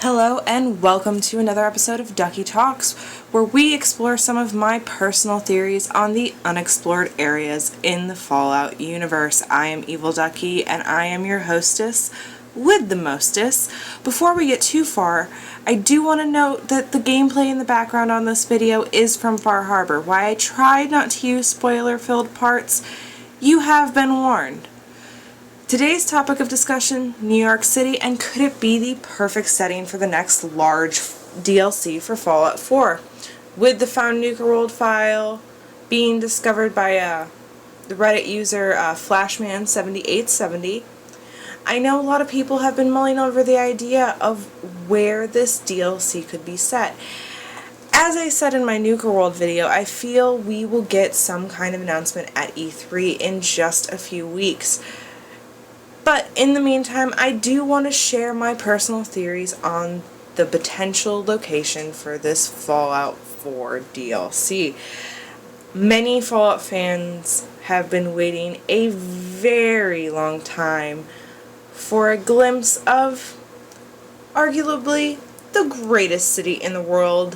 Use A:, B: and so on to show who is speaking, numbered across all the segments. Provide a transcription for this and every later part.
A: Hello and welcome to another episode of DuckyTalks, where we explore some of my personal theories on the unexplored areas in the Fallout universe. I am Evil Ducky and I am your hostess with the mostest. Before we get too far, I do want to note that the gameplay in the background on this video is from Far Harbor. While I tried not to use spoiler-filled parts, you have been warned. Today's topic of discussion, New York City, and could it be the perfect setting for the next large DLC for Fallout 4? With the found NukaWorld file being discovered by the Reddit user Flashman7870, I know a lot of people have been mulling over the idea of where this DLC could be set. As I said in my NukaWorld video, I feel we will get some kind of announcement at E3 in just a few weeks. But in the meantime, I do want to share my personal theories on the potential location for this Fallout 4 DLC. Many Fallout fans have been waiting a very long time for a glimpse of arguably the greatest city in the world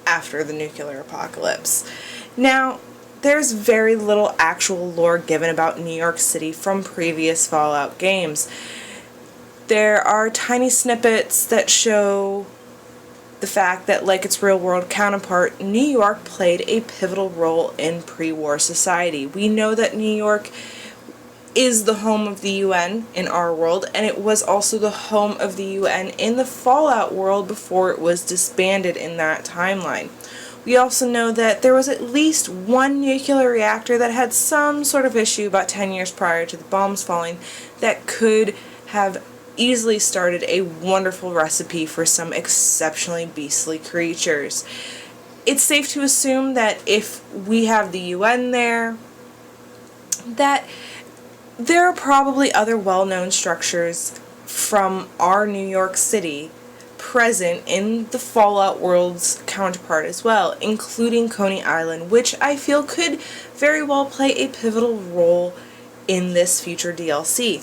A: after the nuclear apocalypse. Now, there's very little actual lore given about New York City from previous Fallout games. There are tiny snippets that show the fact that, like its real-world counterpart, New York played a pivotal role in pre-war society. We know that New York is the home of the UN in our world, and it was also the home of the UN in the Fallout world before it was disbanded in that timeline. We also know that there was at least one nuclear reactor that had some sort of issue about 10 years prior to the bombs falling that could have easily started a wonderful recipe for some exceptionally beastly creatures. It's safe to assume that if we have the UN there, that there are probably other well-known structures from our New York City present in the Fallout world's counterpart as well, including Coney Island, which I feel could very well play a pivotal role in this future DLC.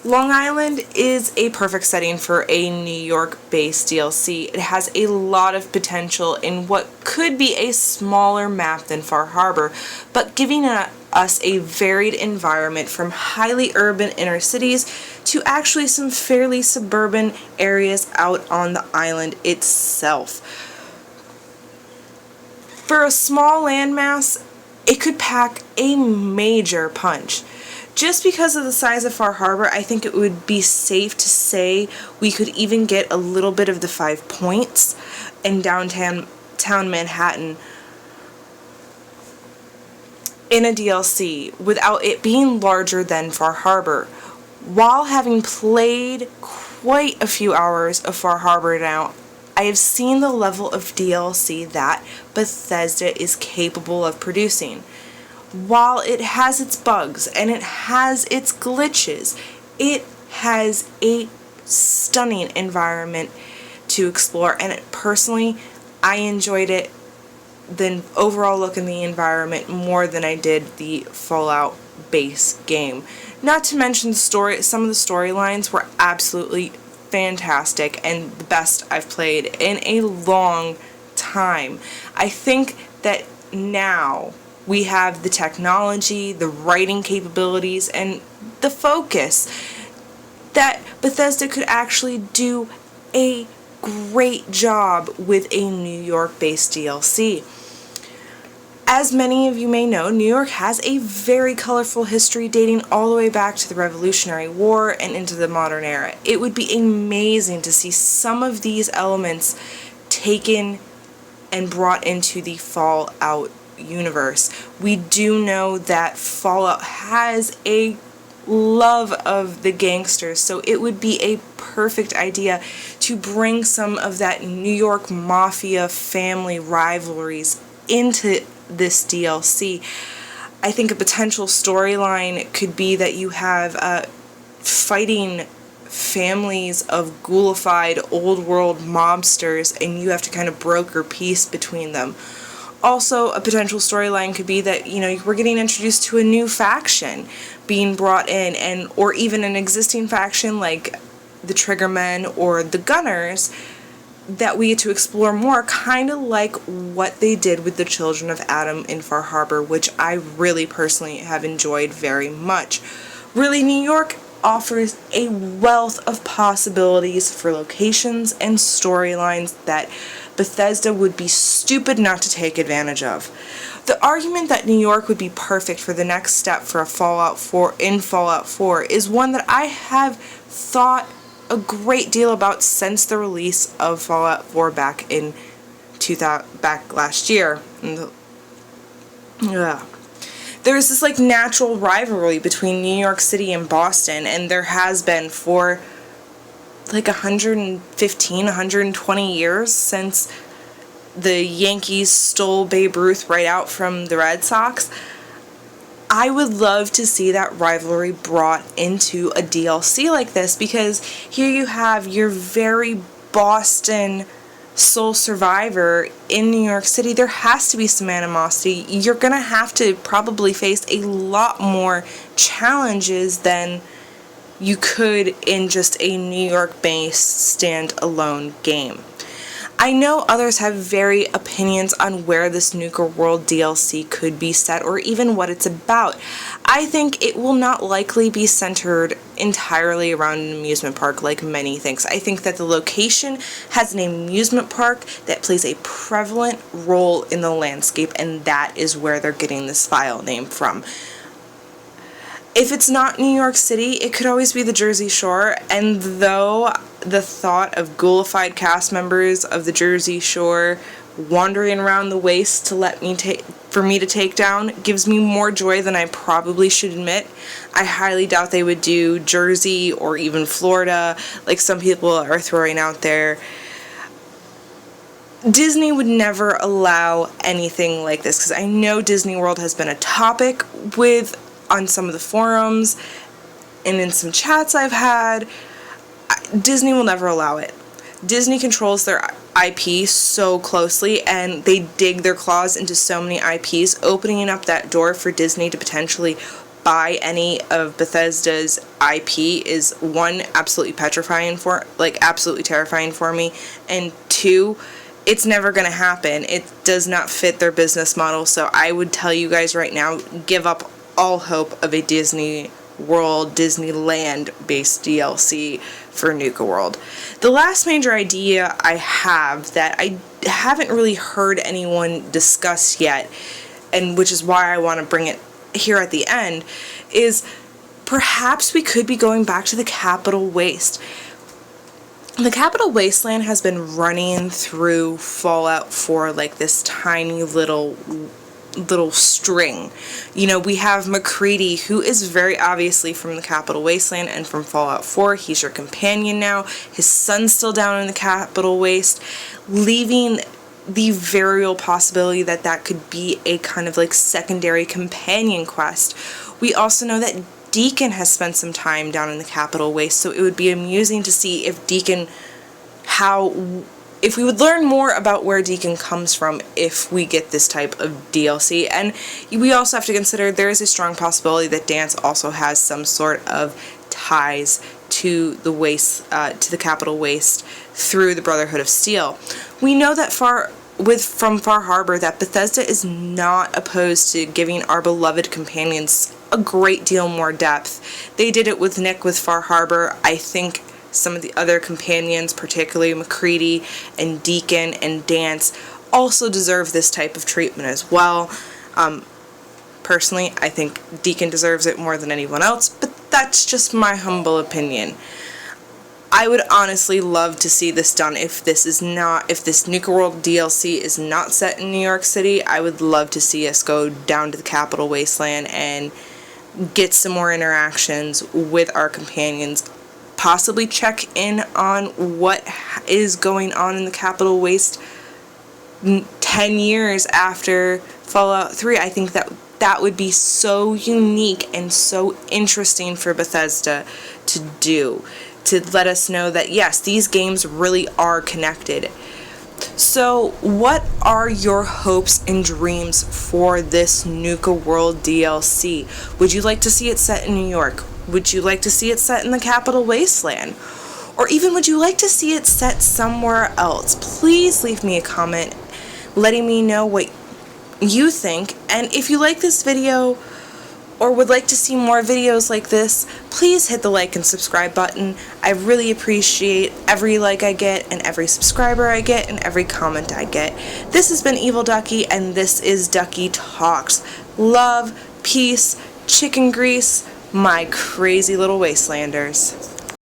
A: Long Island is a perfect setting for a New York-based DLC. It has a lot of potential in what could be a smaller map than Far Harbor, but giving us a varied environment from highly urban inner cities to actually some fairly suburban areas out on the island itself. For a small landmass, it could pack a major punch. Just because of the size of Far Harbor, I think it would be safe to say we could even get a little bit of the 5 points in downtown Manhattan in a DLC without it being larger than Far Harbor. While having played quite a few hours of Far Harbor now, I have seen the level of DLC that Bethesda is capable of producing. While it has its bugs and it has its glitches, it has a stunning environment to explore, and personally, I enjoyed it, the overall look in the environment, more than I did the Fallout base game. Not to mention some of the storylines were absolutely fantastic and the best I've played in a long time. I think that now we have the technology, the writing capabilities, and the focus that Bethesda could actually do a great job with a New York-based DLC. As many of you may know, New York has a very colorful history dating all the way back to the Revolutionary War and into the modern era. It would be amazing to see some of these elements taken and brought into the Fallout universe. We do know that Fallout has a love of the gangsters, so it would be a perfect idea to bring some of that New York mafia family rivalries into this DLC. I think a potential storyline could be that you have fighting families of ghoulified old world mobsters and you have to kind of broker peace between them. Also, a potential storyline could be that, we're getting introduced to a new faction being brought in, or even an existing faction like the Triggermen or the Gunners that we get to explore more, kind of like what they did with the Children of Adam in Far Harbor, which I really personally have enjoyed very much. Really, New York offers a wealth of possibilities for locations and storylines that Bethesda would be stupid not to take advantage of. The argument that New York would be perfect for the next step for a Fallout 4 is one that I have thought a great deal about since the release of Fallout 4 back last year. There's this natural rivalry between New York City and Boston, and there has been for 115, 120 years since the Yankees stole Babe Ruth right out from the Red Sox. I would love to see that rivalry brought into a DLC like this, because here you have your very Boston sole survivor in New York City. There has to be some animosity. You're going to have to probably face a lot more challenges than you could in just a New York-based standalone game. I know others have very opinions on where this NukaWorld DLC could be set, or even what it's about. I think it will not likely be centered entirely around an amusement park like many think. I think that the location has an amusement park that plays a prevalent role in the landscape, and that is where they're getting this file name from. If it's not New York City, it could always be the Jersey Shore, and though the thought of ghoulified cast members of the Jersey Shore wandering around the waste for me to take down gives me more joy than I probably should admit, I highly doubt they would do Jersey or even Florida like some people are throwing out there. Disney would never allow anything like this, because I know Disney World has been a topic on some of the forums and in some chats I've had. Disney will never allow it. Disney controls their IP so closely, and they dig their claws into so many IPs. Opening up that door for Disney to potentially buy any of Bethesda's IP is, one, absolutely terrifying for me, and two, it's never going to happen. It does not fit their business model. So I would tell you guys right now, give up all hope of a Disney World, Disneyland based DLC for NukaWorld. The last major idea I have that I haven't really heard anyone discuss yet, and which is why I want to bring it here at the end, is perhaps we could be going back to the Capital Waste. The Capital Wasteland has been running through Fallout 4 like this tiny little string. We have McCready, who is very obviously from the Capital Wasteland and from Fallout 4. He's your companion now. His son's still down in the Capital Waste, leaving the very real possibility that that could be a kind of secondary companion quest. We also know that Deacon has spent some time down in the Capital Waste, so it would be amusing to see if if we would learn more about where Deacon comes from if we get this type of DLC. And we also have to consider there is a strong possibility that Dance also has some sort of ties to the to the Capital Waste through the Brotherhood of Steel. We know that from Far Harbor that Bethesda is not opposed to giving our beloved companions a great deal more depth. They did it with Nick with Far Harbor. I think some of the other companions, particularly McCready and Deacon and Dance, also deserve this type of treatment as well. Personally, I think Deacon deserves it more than anyone else, but that's just my humble opinion. I would honestly love to see this done. If this NukaWorld DLC is not set in New York City, I would love to see us go down to the Capital Wasteland and get some more interactions with our companions. Possibly check in on what is going on in the Capital Waste 10 years after Fallout 3. I think that would be so unique and so interesting for Bethesda to do, to let us know that yes, these games really are connected. So what are your hopes and dreams for this NukaWorld DLC? Would you like to see it set in New York? Would you like to see it set in the Capital Wasteland? Or even would you like to see it set somewhere else? Please leave me a comment letting me know what you think. And if you like this video or would like to see more videos like this, please hit the like and subscribe button. I really appreciate every like I get and every subscriber I get and every comment I get. This has been Evil Ducky, and this is Ducky Talks. Love, peace, chicken grease, my crazy little wastelanders.